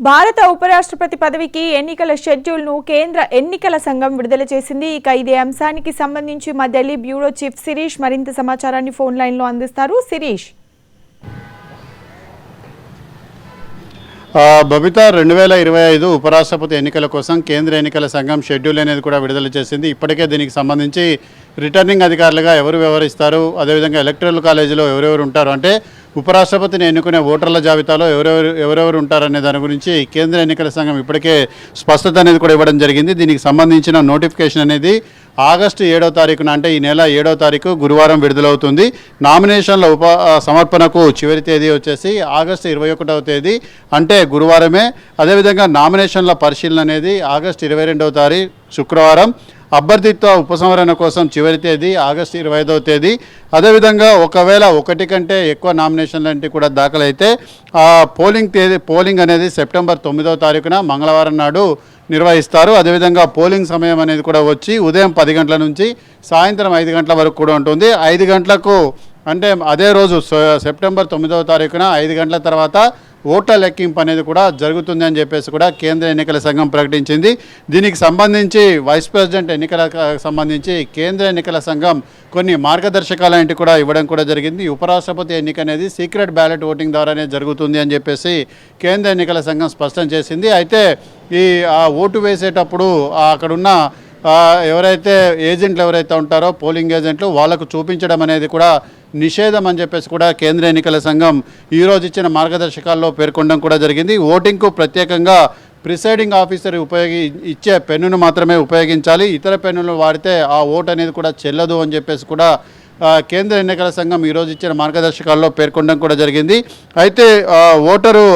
భారత ఉపరాష్ట్రపతి పదవికి ఎన్నికల షెడ్యూల్ను కేంద్ర ఎన్నికల సంఘం విడుదల చేసింది. ఇక ఇదే అంశానికి సంబంధించి మా ఢిల్లీ బ్యూరో చీఫ్ శిరీష్ మరింత సమాచారాన్ని ఫోన్ లైన్లో అందిస్తారు. శిరీష్. బబితా 2025 ఉపరాష్ట్రపతి ఎన్నికల కోసం కేంద్ర ఎన్నికల సంఘం షెడ్యూల్ అనేది కూడా విడుదల చేసింది. ఇప్పటికే దీనికి సంబంధించి రిటర్నింగ్ అధికారులుగా ఎవరు వ్యవహరిస్తారు, అదేవిధంగా ఎలక్టరల్ కాలేజీలో ఎవరెవరు ఉంటారు, అంటే ఉపరాష్ట్రపతిని ఎన్నుకునే ఓటర్ల జాబితాలో ఎవరెవరు ఉంటారనే దాని గురించి కేంద్ర ఎన్నికల సంఘం ఇప్పటికే స్పష్టత అనేది కూడా ఇవ్వడం జరిగింది. దీనికి సంబంధించిన నోటిఫికేషన్ అనేది ఆగస్టు 7వ తారీఖున, అంటే ఈ నెల 7వ తారీఖు గురువారం విడుదలవుతుంది. నామినేషన్ల సమర్పణకు చివరి తేదీ వచ్చేసి ఆగస్టు 21వ తేదీ, అంటే గురువారమే. అదేవిధంగా నామినేషన్ల పరిశీలన అనేది ఆగస్టు 22వ తారీఖు శుక్రవారం. అభ్యర్థిత్వ ఉపసంహరణ కోసం చివరి తేదీ ఆగస్టు 25వ తేదీ. అదేవిధంగా ఒకవేళ ఒకటి కంటే ఎక్కువ నామినేషన్లంటే కూడా దాఖలైతే పోలింగ్ అనేది సెప్టెంబర్ 9వ తారీఖున మంగళవారం నాడు నిర్వహిస్తారు. అదేవిధంగా పోలింగ్ సమయం అనేది కూడా వచ్చి ఉదయం 10 గంటల నుంచి సాయంత్రం 5 గంటల వరకు కూడా ఉంటుంది. 5 గంటలకు అంటే అదే రోజు సెప్టెంబర్ 9వ తారీఖున 5 గంటల తర్వాత ఓట్ల లెక్కింపు అనేది కూడా జరుగుతుంది అని చెప్పేసి కూడా కేంద్ర ఎన్నికల సంఘం ప్రకటించింది. దీనికి సంబంధించి వైస్ ప్రెసిడెంట్ ఎన్నికలకు సంబంధించి కేంద్ర ఎన్నికల సంఘం కొన్ని మార్గదర్శకాలు కూడా ఇవ్వడం కూడా జరిగింది. ఉపరాష్ట్రపతి ఎన్నిక అనేది సీక్రెట్ బ్యాలెట్ ఓటింగ్ ద్వారానే జరుగుతుంది అని చెప్పేసి కేంద్ర ఎన్నికల సంఘం స్పష్టం చేసింది. అయితే ఈ ఓటు వేసేటప్పుడు అక్కడున్న ఎవరైతే ఏజెంట్లు ఎవరైతే ఉంటారో పోలింగ్ ఏజెంట్లు వాళ్ళకు చూపించడం అనేది కూడా నిషేధం అని చెప్పేసి కూడా కేంద్ర ఎన్నికల సంఘం ఈరోజు ఇచ్చిన మార్గదర్శకాల్లో పేర్కొనడం కూడా జరిగింది. ఓటింగ్కు ప్రత్యేకంగా ప్రిసైడింగ్ ఆఫీసర్ ఇచ్చే పెన్నును మాత్రమే ఉపయోగించాలి. ఇతర పెన్నులు వాడితే ఆ ఓటు అనేది కూడా చెల్లదు అని చెప్పేసి కూడా కేంద్ర ఎన్నికల సంఘం ఈరోజు ఇచ్చిన మార్గదర్శకాల్లో పేర్కొనడం కూడా జరిగింది. అయితే ఓటరు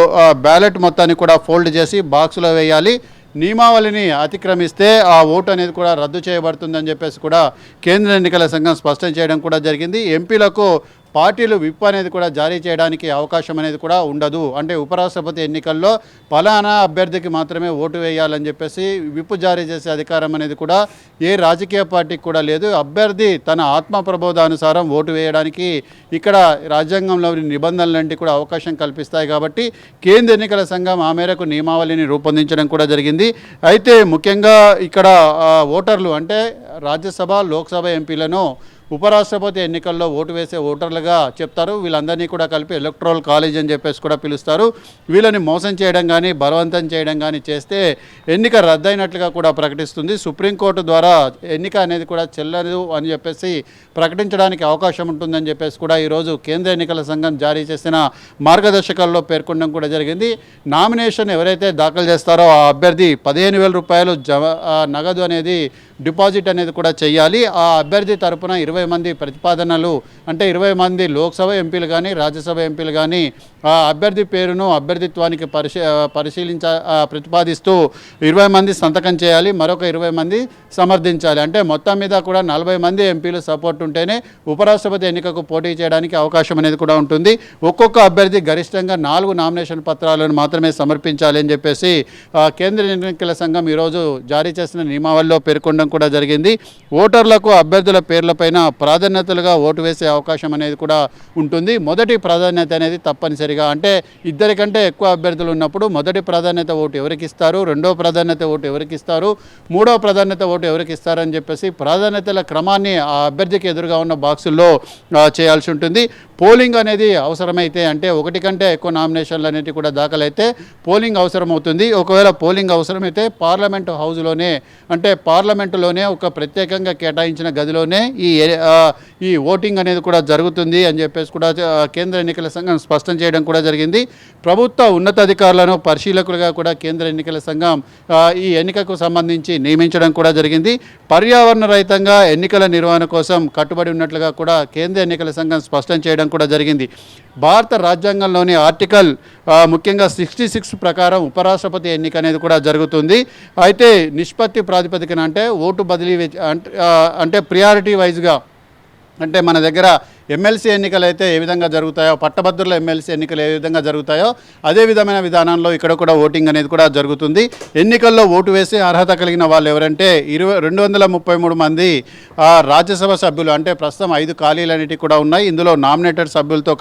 బ్యాలెట్ మొత్తాన్ని కూడా ఫోల్డ్ చేసి బాక్సులో వేయాలి. నియమావళిని అతిక్రమిస్తే ఆ ఓటు అనేది కూడా రద్దు చేయబడుతుందని చెప్పేసి కూడా కేంద్ర ఎన్నికల సంఘం స్పష్టం చేయడం కూడా జరిగింది. ఎంపీలకు పార్టీలు విప్ అనేది కూడా జారీ చేయడానికి అవకాశం అనేది కూడా ఉండదు. అంటే ఉపరాష్ట్రపతి ఎన్నికల్లో ఫలానా అభ్యర్థికి మాత్రమే ఓటు వేయాలని చెప్పేసి విప్ జారీ చేసే అధికారం అనేది కూడా ఏ రాజకీయ పార్టీకి కూడా లేదు. అభ్యర్థి తన ఆత్మ ప్రబోధానుసారం ఓటు వేయడానికి ఇక్కడ రాజ్యాంగంలోని నిబంధనలంటి కూడా అవకాశం కల్పిస్తాయి. కాబట్టి కేంద్ర ఎన్నికల సంఘం ఆ మేరకు నియమావళిని రూపొందించడం కూడా జరిగింది. అయితే ముఖ్యంగా ఇక్కడ ఓటర్లు అంటే రాజ్యసభ లోక్సభ ఎంపీలను ఉపరాష్ట్రపతి ఎన్నికల్లో ఓటు వేసే ఓటర్లుగా చెప్తారు. వీళ్ళందరినీ కూడా కలిపి ఎలక్టరల్ కాలేజ్ అని చెప్పేసి కూడా పిలుస్తారు. వీళ్ళని మోసం చేయడం కానీ బలవంతం చేయడం కానీ చేస్తే ఎన్నిక రద్దయినట్లుగా కూడా ప్రకటిస్తుంది. సుప్రీంకోర్టు ద్వారా ఎన్నిక అనేది కూడా చెల్లదు అని చెప్పేసి ప్రకటించడానికి అవకాశం ఉంటుందని చెప్పేసి కూడా ఈరోజు కేంద్ర ఎన్నికల సంఘం జారీ చేసిన మార్గదర్శకాల్లో పేర్కొనడం కూడా జరిగింది. నామినేషన్ ఎవరైతే దాఖలు చేస్తారో ఆ అభ్యర్థి 15,000 రూపాయలు నగదు అనేది డిపాజిట్ అనేది కూడా చేయాలి. ఆ అభ్యర్థి తరపున 20 మంది ప్రతిపాదనలు, అంటే 20 మంది లోక్సభ ఎంపీలు కానీ రాజ్యసభ ఎంపీలు కానీ ఆ అభ్యర్థి పేరును అభ్యర్థిత్వానికి ప్రతిపాదిస్తూ 20 మంది సంతకం చేయాలి. మరొక 20 మంది సమర్థించాలి. అంటే మొత్తం మీద కూడా 40 మంది ఎంపీలు సపోర్ట్ ఉంటేనే ఉపరాష్ట్రపతి ఎన్నికకు పోటీ చేయడానికి అవకాశం అనేది కూడా ఉంటుంది. ఒక్కొక్క అభ్యర్థి గరిష్టంగా 4 నామినేషన్ పత్రాలను మాత్రమే సమర్పించాలి అని చెప్పేసి కేంద్ర ఎన్నికల సంఘం ఈరోజు జారీ చేసిన నియమావళిలో పేర్కొనడం కూడా జరిగింది. ఓటర్లకు అభ్యర్థుల పేర్లపైన ప్రాధాన్యతలుగా ఓటు వేసే అవకాశం అనేది కూడా ఉంటుంది. మొదటి ప్రాధాన్యత అనేది తప్పనిసరిగా, అంటే 2 కంటే ఎక్కువ అభ్యర్థులు ఉన్నప్పుడు మొదటి ప్రాధాన్యత ఓటు ఎవరికి ఇస్తారు, 2వ ప్రాధాన్యత ఓటు ఎవరికి ఇస్తారు, 3వ ప్రాధాన్యత ఓటు ఎవరికి ఇస్తారని చెప్పేసి ప్రాధాన్యతల క్రమాన్ని ఆ అభ్యర్థికి ఎదురుగా ఉన్న బాక్సుల్లో చేయాల్సి ఉంటుంది. పోలింగ్ అనేది అవసరమైతే, అంటే 1 కంటే ఎక్కువ నామినేషన్లు అనేవి కూడా దాఖలైతే పోలింగ్ అవసరమవుతుంది. ఒకవేళ పోలింగ్ అవసరమైతే పార్లమెంటు హౌస్లోనే, అంటే పార్లమెంటులోనే ఒక ప్రత్యేకంగా కేటాయించిన గదిలోనే ఈ ఓటింగ్ అనేది కూడా జరుగుతుంది అని చెప్పేసి కూడా కేంద్ర ఎన్నికల సంఘం స్పష్టం చేయడం కూడా జరిగింది. ప్రభుత్వ ఉన్నతాధికారులను పరిశీలకులుగా కూడా కేంద్ర ఎన్నికల సంఘం ఈ ఎన్నికకు సంబంధించి నియమించడం కూడా జరిగింది. పర్యావరణ రహితంగా ఎన్నికల నిర్వహణ కోసం కట్టుబడి ఉన్నట్లుగా కూడా కేంద్ర ఎన్నికల సంఘం స్పష్టం చేయడం కూడా జరిగింది. భారత రాజ్యాంగంలోని ఆర్టికల్ ముఖ్యంగా 66 ప్రకారం ఉపరాష్ట్రపతి ఎన్నిక అనేది కూడా జరుగుతుంది. అయితే నిష్పత్తి ప్రాతిపదికన, అంటే ఓటు బదిలీ అంటే ప్రియారిటీ వైజ్గా, అంటే మన దగ్గర ఎమ్మెల్సీ ఎన్నికలు అయితే ఏ విధంగా జరుగుతాయో, పట్టభద్రుల ఎమ్మెల్సీ ఎన్నికలు ఏ విధంగా జరుగుతాయో అదే విధమైన విధానంలో ఇక్కడ కూడా ఓటింగ్ అనేది కూడా జరుగుతుంది. ఎన్నికల్లో ఓటు వేసి అర్హత కలిగిన వాళ్ళు ఎవరంటే 233 మంది రాజ్యసభ సభ్యులు, అంటే ప్రస్తుతం 5 ఖాళీలన్నిటి కూడా ఉన్నాయి. ఇందులో నామినేటెడ్ సభ్యులతో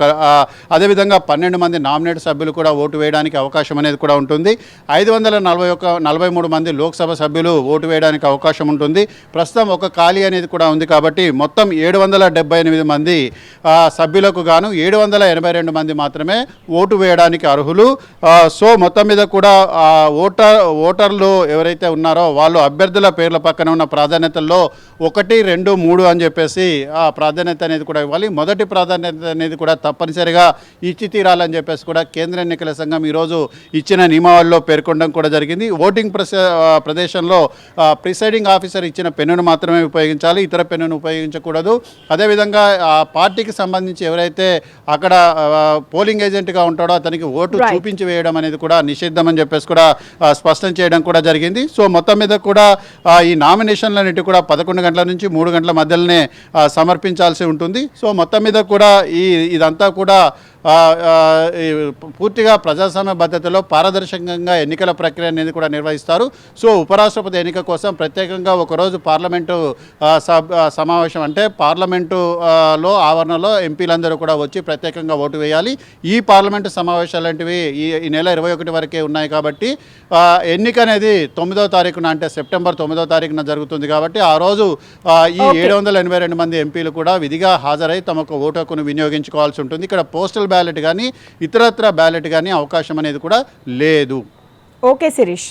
అదేవిధంగా 12 మంది నామినేటెడ్ సభ్యులు కూడా ఓటు వేయడానికి అవకాశం అనేది కూడా ఉంటుంది. 543 మంది లోక్సభ సభ్యులు ఓటు వేయడానికి అవకాశం ఉంటుంది. ప్రస్తుతం ఒక ఖాళీ అనేది కూడా ఉంది కాబట్టి మొత్తం 778 మంది సభ్యులకు గాను 782 మంది మాత్రమే ఓటు వేయడానికి అర్హులు. సో మొత్తం మీద కూడా ఓటర్లు ఎవరైతే ఉన్నారో వాళ్ళు అభ్యర్థుల పేర్ల పక్కన ఉన్న ప్రాధాన్యతల్లో 1, 2, 3 అని చెప్పేసి ఆ ప్రాధాన్యత అనేది కూడా ఇవ్వాలి. మొదటి ప్రాధాన్యత అనేది కూడా తప్పనిసరిగా ఇచ్చి తీరాలని చెప్పేసి కూడా కేంద్ర ఎన్నికల సంఘం ఈరోజు ఇచ్చిన నియమావళిలో పేర్కొనడం కూడా జరిగింది. ఓటింగ్ ప్రదేశంలో ప్రిసైడింగ్ ఆఫీసర్ ఇచ్చిన పెన్నును మాత్రమే ఉపయోగించాలి, ఇతర పెన్నును ఉపయోగించకూడదు. అదేవిధంగా ఆ పార్టీకి సంబంధించి ఎవరైతే అక్కడ పోలింగ్ ఏజెంట్గా ఉంటాడో అతనికి ఓటు చూపించి వేయడం అనేది కూడా నిషిద్ధం అని చెప్పేసి కూడా స్పష్టం చేయడం కూడా జరిగింది. సో మొత్తం మీద కూడా ఈ నామినేషన్లన్నిటి కూడా 11 గంటల నుంచి 3 గంటల మధ్యలోనే సమర్పించాల్సి ఉంటుంది. సో మొత్తం మీద కూడా ఇదంతా కూడా పూర్తిగా ప్రజాస్వామ్య పద్ధతిలో పారదర్శకంగా ఎన్నికల ప్రక్రియ అనేది కూడా నిర్వహిస్తారు. సో ఉపరాష్ట్రపతి ఎన్నిక కోసం ప్రత్యేకంగా ఒకరోజు పార్లమెంటు సమావేశం, అంటే పార్లమెంటులో ఆవరణలో ఎంపీలందరూ కూడా వచ్చి ప్రత్యేకంగా ఓటు వేయాలి. ఈ పార్లమెంటు సమావేశాలు లాంటివి ఈ నెల 21 వరకే ఉన్నాయి కాబట్టి ఎన్నిక అనేది 9వ తారీఖున, అంటే సెప్టెంబర్ 9వ తారీఖున జరుగుతుంది కాబట్టి ఆ రోజు ఈ 782 మంది ఎంపీలు కూడా విధిగా హాజరై తమకు ఓటు హక్కును వినియోగించుకోవాల్సి ఉంటుంది. ఇక్కడ పోస్టల్ బ్యాలెట్ కానీ ఇతరత్ర బ్యాలెట్ కానీ అవకాశం అనేది కూడా లేదు. ఓకే శిరీష్.